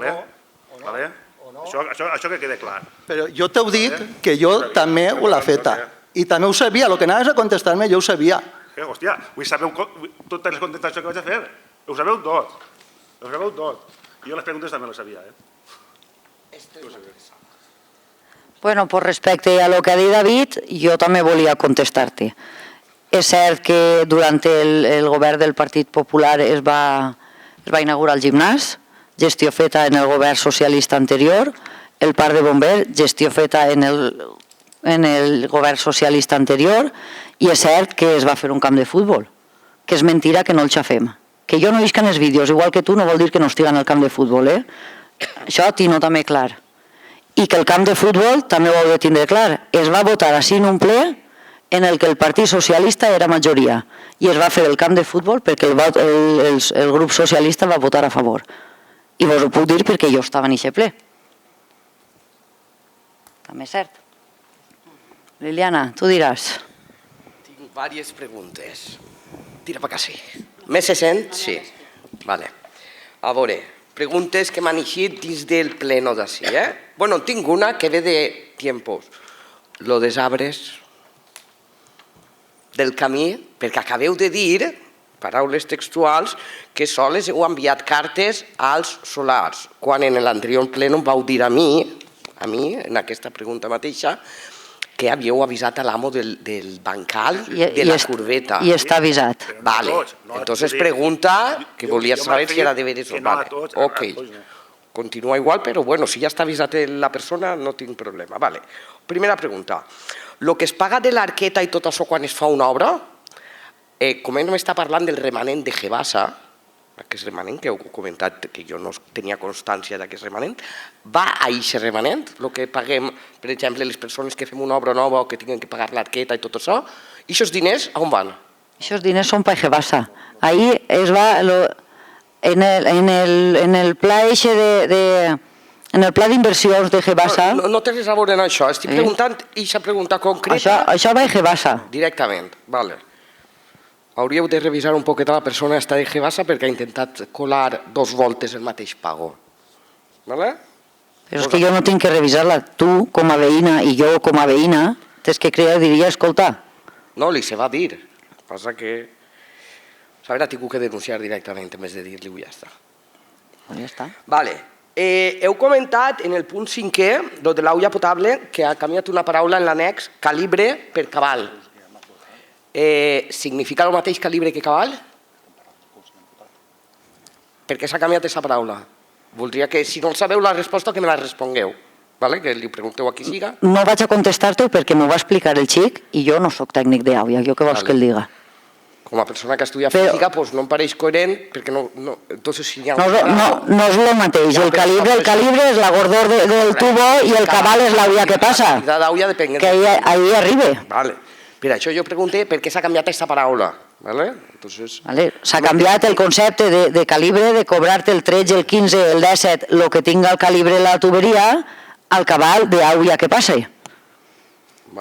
Això que quede clar. Però jo t'heu dit que jo també ho l'he feta. I també ho sabia, el que anaves a contestar-me jo ho sabia. Hòstia, vull saber totes les contestacions que vaig a fer. Ho sabeu tot. Ho sabeu tot. Jo les preguntes també les sabia. Bueno, pues respecte a lo que ha dit David, jo també volia contestar-te. És cert que durant el govern del Partit Popular es va inaugurar el gimnàs, gestió feta en el govern socialista anterior, el parc de bombers, gestió feta en el govern socialista anterior, i és cert que es va fer un camp de futbol, que és mentira que no el xafem. Que jo no visc en els vídeos, igual que tu, no vol dir que no estiga en el camp de futbol, eh? Això tinc també clar. I que el camp de futbol també ho heu de tindre clar. Es va votar així en un ple en el que el Partit Socialista era majoria i es va fer el camp de futbol perquè el grup socialista va votar a favor. I vos ho puc dir perquè jo estava en aquest ple. També és cert. Liliana, tu diràs. Tinc diverses preguntes. Tira per casa. Me se sent? Sí. Vale. A veure, preguntes que m'han eixit dins del pleno d'ací. Bueno, tinc una que ve de tiempos. Lo dels arbres del camí, perquè acabeu de dir, paraules textuals, que sols heu enviat cartes als solars, quan en l'anterior pleno em vau dir a mi, en aquesta pregunta mateixa, que havíeu avisat a l'amo del bancal de la curveta. I està avisat. Vale, entonces pregunta que volia saber si era de veres o no. Ok, continua igual, però bueno, si ja està avisat la persona no tinc problema. Vale, primera pregunta. El que es paga de l'arqueta i tot això quan es fa una obra, com ell m'està parlant del remanent de Gebasa, aquest remanent que heu comentat, que jo no tenia constància d'aquest remanent, va a aquest remanent, el que paguem, per exemple, les persones que fem una obra nova o que tinguin que pagar l'arqueta i tot això, i aquests diners on van? Aquests diners són per Gebasa. Ahí es va, en el pla eixe en el pla d'inversions de Gebasa... No té res a veure amb això, estic preguntant aquesta pregunta concreta... Això va a Gebasa. Directament, vale. Hauríeu de revisar un poquet a la persona esta de Gebasa perquè ha intentat colar 2 voltes el mateix pago. Vale? Però és que jo no tinc que revisar-la. Tu, com a veïna, i jo, com a veïna, tens que creure, diria, escolta. No, li se va dir. Passa que... s'haurà tingut que denunciar directament, en vez de dir-li, ja està. Ja està. Vale. Heu comentat en el punt 5è, lo de l'aigua potable, que ha canviat una paraula en l'annex, calibre per cabal. Significa el mateix calibre que cabal? Per què s'ha canviat aquesta paraula? Voldria que, si no sabeu la resposta, que me la respongueu. Que li pregunteu a qui siga. No vaig a contestar-te perquè m'ho va explicar el xic i jo no soc tècnic d'aigua. Jo què vols que el diga? Com a persona que estudia física, no em pareix coherent, perquè no... No és el mateix. El calibre és la gordor del tubo i el cabal és l'aigua que passa. Que ahí arriba. Per això jo pregunté per què s'ha canviat aquesta paraula. S'ha canviat el concepte de calibre, de cobrar-te el 13, el 15, el 17, el que tinga el calibre de la tuberia, al cabal d'aigua que passa.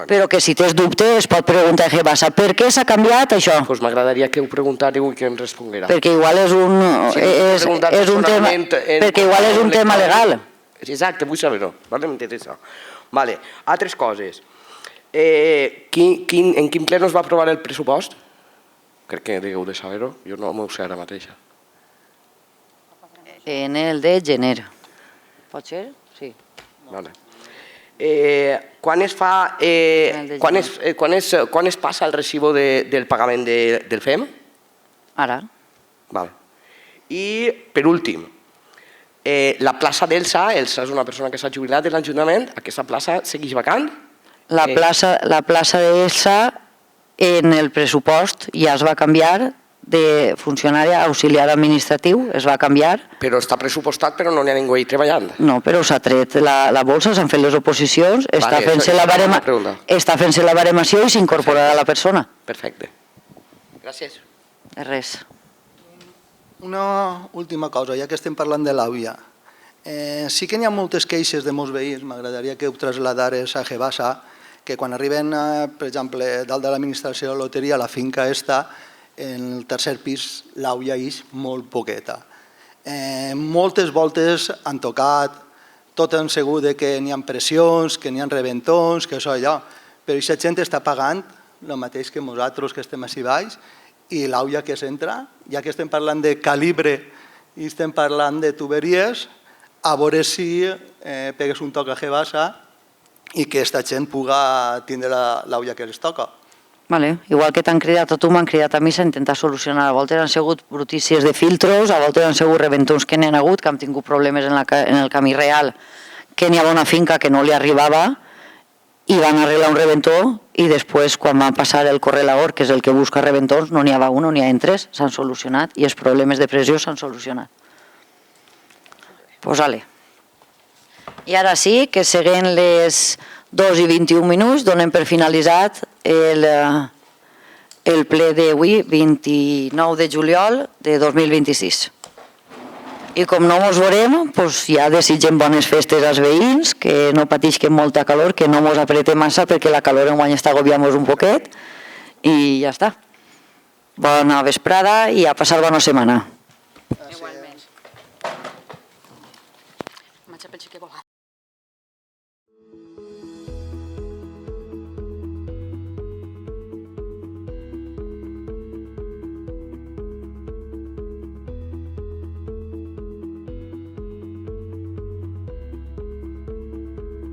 Però que si tens dubte es pot preguntar a Gebasa per què s'ha canviat això? Doncs m'agradaria que ho preguntàreu i que em responguera. Perquè igual és un tema legal. Exacte, vull saber-ho, m'interessa. Altres coses. En quin ple no es va aprovar el pressupost? Crec que heu de saber-ho, jo no m'ho sé ara mateixa. En el de gener. Pot ser? Sí. Quan es passa el recibo del pagament del FEM? Ara. I, per últim, la plaça d'Elsa, Elsa és una persona que s'ha jubilat de l'Ajuntament, aquesta plaça segueix vacant? La plaça d'Elsa en el pressupost ja es va canviar de funcionària auxiliar administratiu, es va canviar. Però està pressupostat, però no n'hi ha ningú ahí treballant. No, però s'ha tret la bolsa, s'han fet les oposicions, està fent-se la baremació i s'incorporarà la persona. Perfecte. Gràcies. De res. Una última cosa, ja que estem parlant de l'àvia. Sí que n'hi ha moltes queixes de molts veïns, m'agradaria que ho traslladares a Gebasa, que quan arriben, per exemple, dalt de l'administració de la loteria, la finca està, en el tercer pis l'àvia és molt poqueta. Moltes voltes han tocat, tot han segut que n'hi ha pressions, que n'hi ha reventons, que això i allò, però aquesta gent està pagant el mateix que nosaltres que estem així baix i l'aulla que s'entra, ja que estem parlant de calibre i estem parlant de tuberies, a veure si pegues un toc a Gebasa i que aquesta gent puga tindre l'aulla que els toca. Vale. Igual que t'han cridat a tu, m'han cridat a mi, s'ha intentat solucionar. A voltes han sigut brutícies de filtros, a voltes han sigut reventons que n'hi ha hagut, que hem tingut problemes en el camí real, que n'hi havia una finca que no li arribava i van arreglar un reventó i després, quan van passar el correlador, que és el que busca reventons, no n'hi havia un, n'hi ha tres, s'han solucionat i els problemes de pressió s'han solucionat. Pues vale. I ara sí, que seguint les 2:21, donem per finalitzat el ple d'avui, 29 de juliol de 2026. I com no ens veurem, ja desitgem bones festes als veïns, que no patisquen molta calor, que no ens aprete massa perquè la calor enguany està agobiant-nos un poquet i ja està. Bona vesprada i a passar bona setmana. Igualment. M'ha xapat que volar.